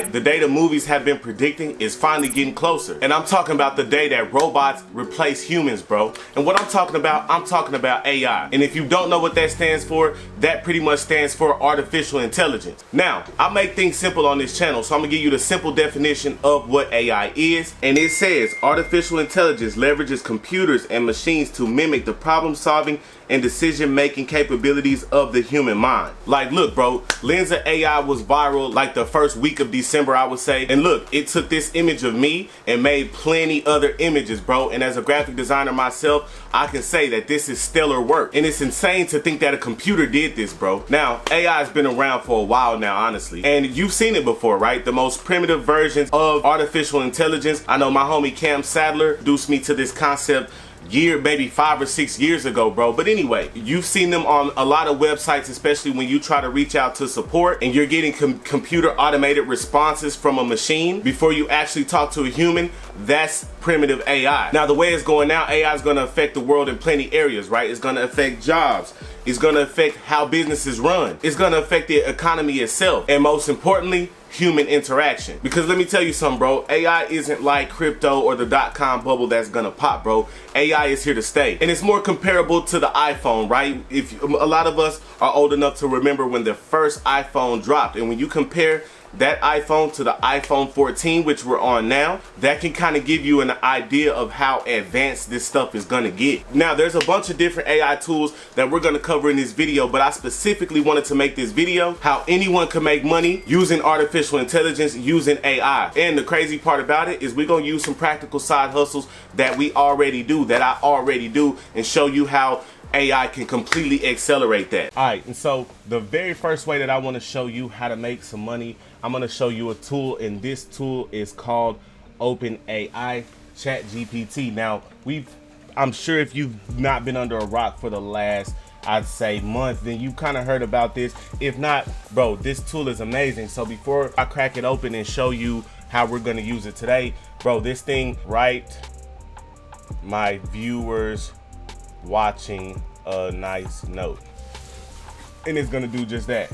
right, the day the movies have been predicting is finally getting closer. And I'm talking about the day that robots replace humans, bro. And what I'm talking about AI. And if you don't know what that stands for, that pretty much stands for artificial intelligence. Now, I make things simple on this channel, so I'm gonna give you the simple definition of what AI is. And it says, artificial intelligence leverages computers and machines to mimic the problem-solving and decision-making capabilities of the human mind. Like, look, bro, Lensa AI was viral like the first week of December, I would say. And look, it took this image of me and made plenty other images, bro. And as a graphic designer myself, I can say that this is stellar work. And it's insane to think that a computer did this, bro. Now, AI has been around for a while now, honestly. And you've seen it before, right? The most primitive versions of artificial intelligence. I know my homie Cam Sadler introduced me to this concept maybe 5 or 6 years ago, bro. But anyway, you've seen them on a lot of websites, especially when you try to reach out to support and you're getting computer automated responses from a machine before you actually talk to a human. That's primitive AI. Now, the way it's going now, AI is going to affect the world in plenty areas, right? It's going to affect jobs. It's going to affect how businesses run. It's going to affect the economy itself. And most importantly, human interaction. Because let me tell you something, bro. AI isn't like crypto or the .com bubble that's gonna pop, bro. AI is here to stay. And it's more comparable to the iPhone, right? If a lot of us are old enough to remember when the first iPhone dropped, and when you compare that iPhone to the iPhone 14, which we're on now, that can kind of give you an idea of how advanced this stuff is gonna get. Now, there's a bunch of different AI tools that we're gonna cover in this video, but I specifically wanted to make this video how anyone can make money using artificial intelligence, using AI. And the crazy part about it is we're gonna use some practical side hustles that we already do, that I already do, and show you how AI can completely accelerate that. All right, and so the very first way that I want to show you how to make some money, I'm going to show you a tool, and this tool is called OpenAI Chat GPT. Now, I'm sure if you've not been under a rock for the last, I'd say, month, then you kind of heard about this. If not, bro, this tool is amazing. So before I crack it open and show you how we're going to use it today, bro, this thing, write my viewers watching a nice note, and it's gonna do just that,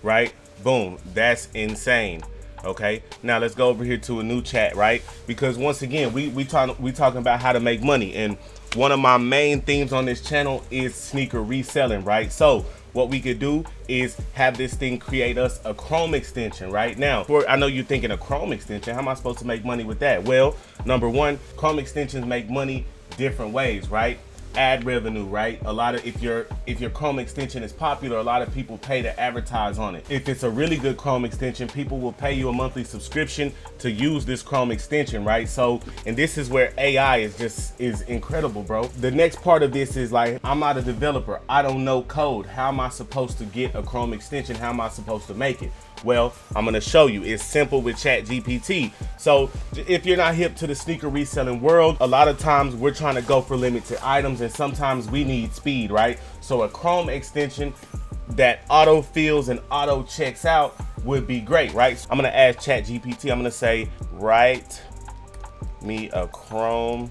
right? Boom. That's insane. Okay, now let's go over here to a new chat, right? Because once again, we talking about how to make money, and one of my main themes on this channel is sneaker reselling, right? So what we could do is have this thing create us a Chrome extension right now. I know you're thinking a Chrome extension, how am I supposed to make money with that? Well, number one, Chrome extensions make money different ways, right? Ad revenue, right? A lot of, if your Chrome extension is popular, a lot of people pay to advertise on it. If it's a really good Chrome extension, people will pay you a monthly subscription to use this Chrome extension, right? So, and this is where AI is incredible, bro. The next part of this is like, I'm not a developer, I don't know code. How am I supposed to get a Chrome extension? How am I supposed to make it? Well, I'm gonna show you. It's simple with Chat GPT. So if you're not hip to the sneaker reselling world, a lot of times we're trying to go for limited items, and sometimes we need speed, right? So a Chrome extension that auto fills and auto checks out would be great, right? So I'm gonna ask Chat GPT, I'm gonna say, write me a Chrome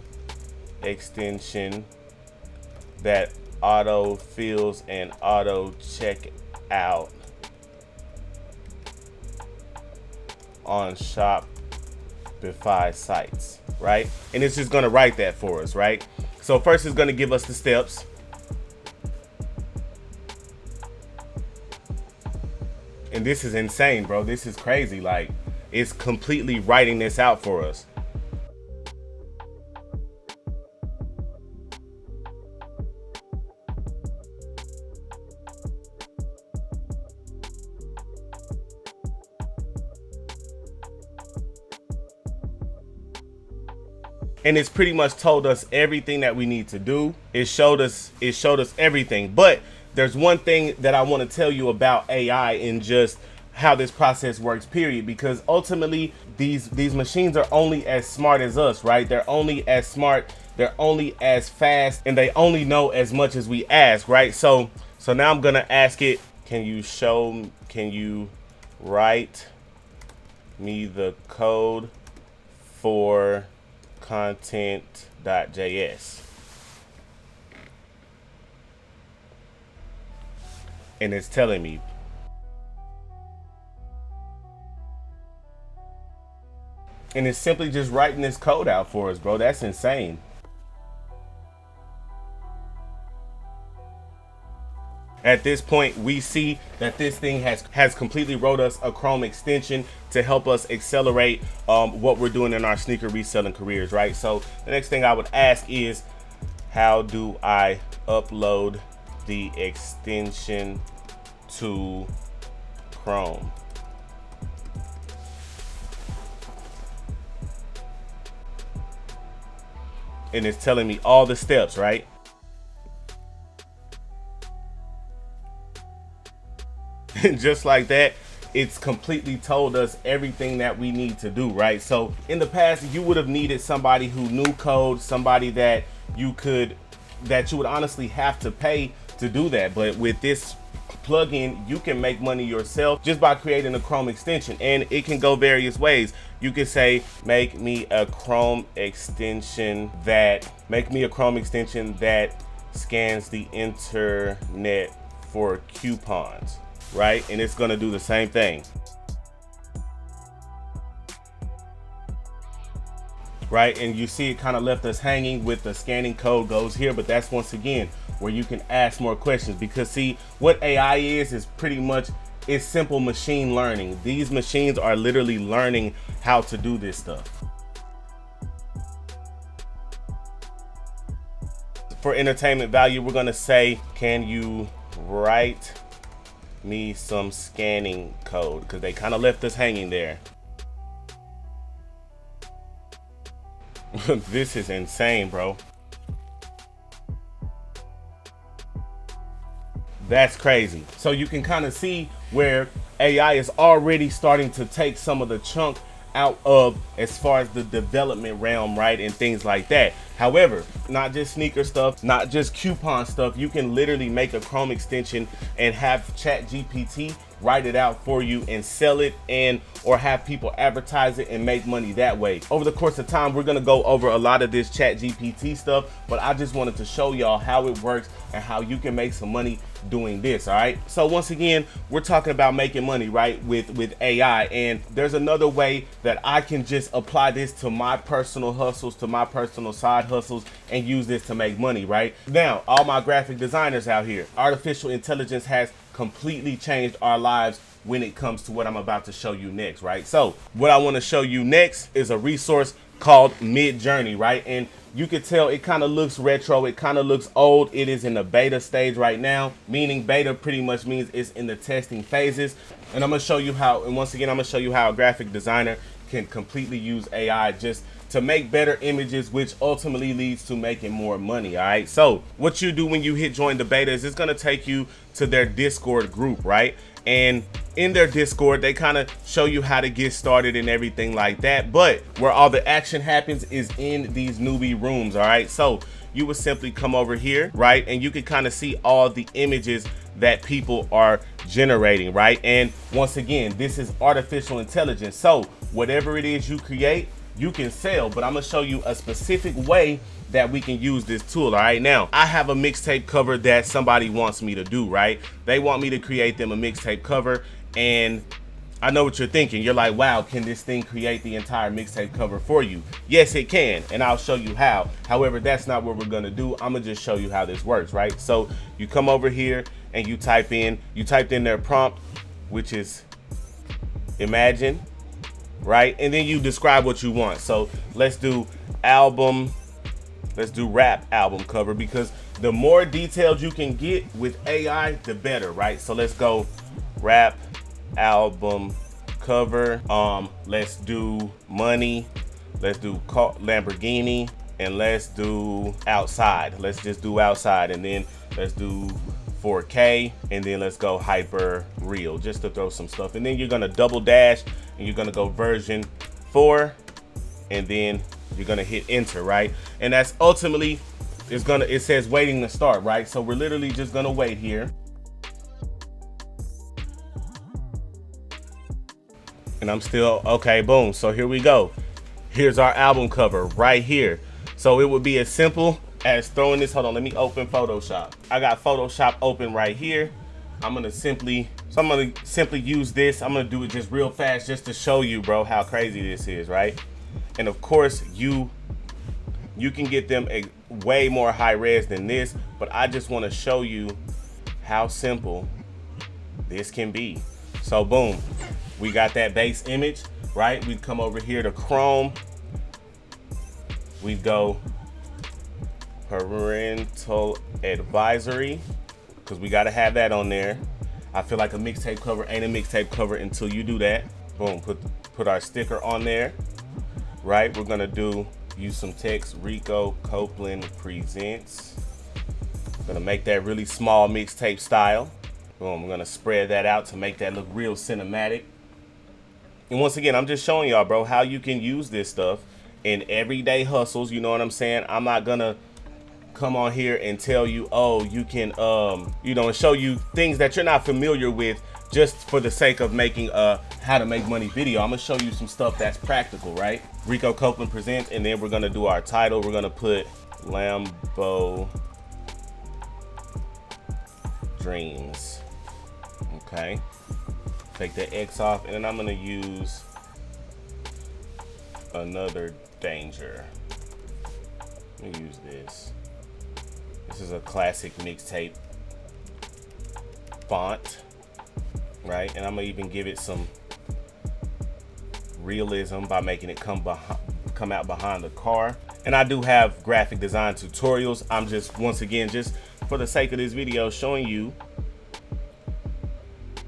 extension that auto fills and auto check out on Shopify sites, right? And it's just gonna write that for us, right? So first it's gonna give us the steps. And this is insane, bro. This is crazy. Like, it's completely writing this out for us. And it's pretty much told us everything that we need to do. It showed us everything. But there's one thing that I want to tell you about AI and just how this process works, period. Because ultimately, these machines are only as smart as us, right? They're only as smart, they're only as fast, and they only know as much as we ask, right? So now I'm gonna ask it, can you write me the code for content.js? and it's telling me. And it's simply just writing this code out for us, bro. That's insane. At this point, we see that this thing has completely wrote us a Chrome extension to help us accelerate what we're doing in our sneaker reselling careers, right? So the next thing I would ask is, how do I upload the extension to Chrome? And it's telling me all the steps, right? And just like that, it's completely told us everything that we need to do, right? So in the past, you would have needed somebody who knew code, somebody that you would honestly have to pay to do that. But with this plugin, you can make money yourself just by creating a Chrome extension, and it can go various ways. You could say, make me a Chrome extension that scans the internet for coupons, right? And it's gonna do the same thing, right? And you see it kind of left us hanging with the scanning code goes here, but that's once again where you can ask more questions, because see, what AI is pretty much, it's simple machine learning. These machines are literally learning how to do this stuff. For entertainment value, we're gonna say, can you write me some scanning code? Because they kind of left us hanging there. This is insane, bro. That's crazy. So you can kind of see where AI is already starting to take some of the chunk out of as far as the development realm, right, and things like that. However, not just sneaker stuff, not just coupon stuff, you can literally make a Chrome extension and have Chat GPT write it out for you and sell it, and or have people advertise it and make money that way. Over the course of time, we're gonna go over a lot of this Chat GPT stuff, but I just wanted to show y'all how it works and how you can make some money doing this. All right, so once again, we're talking about making money, right, with AI, and there's another way that I can just apply this to my personal hustles, to my personal side hustles, and use this to make money. Right now, all my graphic designers out here, artificial intelligence has completely changed our lives when it comes to what I'm about to show you next, right? So what I want to show you next is a resource called Midjourney, right? And you can tell it kind of looks retro, it kind of looks old. It is in the beta stage right now, meaning beta pretty much means it's in the testing phases. And I'm gonna show you how, and once again, I'm gonna show you how a graphic designer can completely use AI just to make better images, which ultimately leads to making more money. All right, so what you do when you hit join the beta is it's going to take you to their Discord group, right? And in their Discord, they kind of show you how to get started and everything like that, but where all the action happens is in these newbie rooms. All right, so you would simply come over here, right, and you can kind of see all the images that people are generating, right? And once again, this is artificial intelligence, so whatever it is you create, you can sell. But I'm gonna show you a specific way that we can use this tool. All right, now I have a mixtape cover that somebody wants me to do, right? They want me to create them a mixtape cover, and I know what you're thinking. You're like, wow, can this thing create the entire mixtape cover for you? Yes, it can, and I'll show you how. However, that's not what we're gonna do. I'm gonna just show you how this works, right? So you come over here and you typed in their prompt, which is imagine, right? And then you describe what you want. So let's do rap album cover, because the more detailed you can get with AI, the better, right? So let's go rap album cover. Let's do money, let's do Lamborghini, and let's do outside. Let's just do outside, and then let's do 4K, and then let's go hyper real, just to throw some stuff. And then you're gonna double dash and you're gonna go version 4, and then you're gonna hit enter, right? And that's ultimately, it says waiting to start, right? So we're literally just gonna wait here. And I'm still, okay, boom. So here we go. Here's our album cover right here. So it would be as simple as throwing this, hold on, let me open Photoshop. I got Photoshop open right here. I'm gonna simply use this. I'm gonna do it just real fast just to show you, bro, how crazy this is, right? And of course, you can get them a way more high res than this, but I just want to show you how simple this can be. So boom, we got that base image, right? We come over here to Chrome. We go parental advisory, because we got to have that on there. I feel like a mixtape cover ain't a mixtape cover until you do that. Boom, put our sticker on there, right? We're gonna use some text. Rico Copeland presents. Gonna make that really small mixtape style. Boom, we're gonna spread that out to make that look real cinematic. And once again, I'm just showing y'all, bro, how you can use this stuff in everyday hustles. You know what I'm saying? I'm not gonna come on here and tell you, oh, you can, and show you things that you're not familiar with just for the sake of making a how to make money video. I'm gonna show you some stuff that's practical, right? Rico Copeland presents, and then we're gonna do our title. We're gonna put Lambo Dreams. Okay. Take the X off, and then I'm gonna use another danger. Let me use this. This is a classic mixtape font, right? And I'm gonna even give it some realism by making it come out behind the car. And I do have graphic design tutorials. I'm just, once again, just for the sake of this video, showing you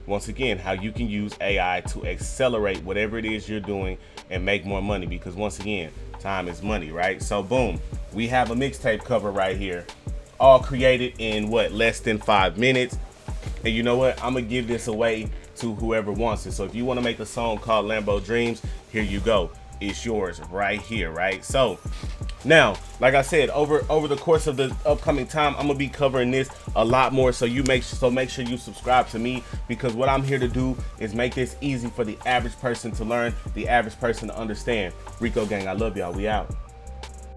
once again how you can use AI to accelerate whatever it is you're doing and make more money, because once again, time is money, right? So boom, we have a mixtape cover right here, all created in what, less than 5 minutes. And you know what, I'm gonna give this away to whoever wants it. So if you want to make a song called Lambo Dreams, here you go, it's yours right here, right? So now, like I said, over the course of the upcoming time, I'm gonna be covering this a lot more. So make sure you subscribe to me, because what I'm here to do is make this easy for the average person to learn, the average person to understand. Rico Gang, I love y'all. We out.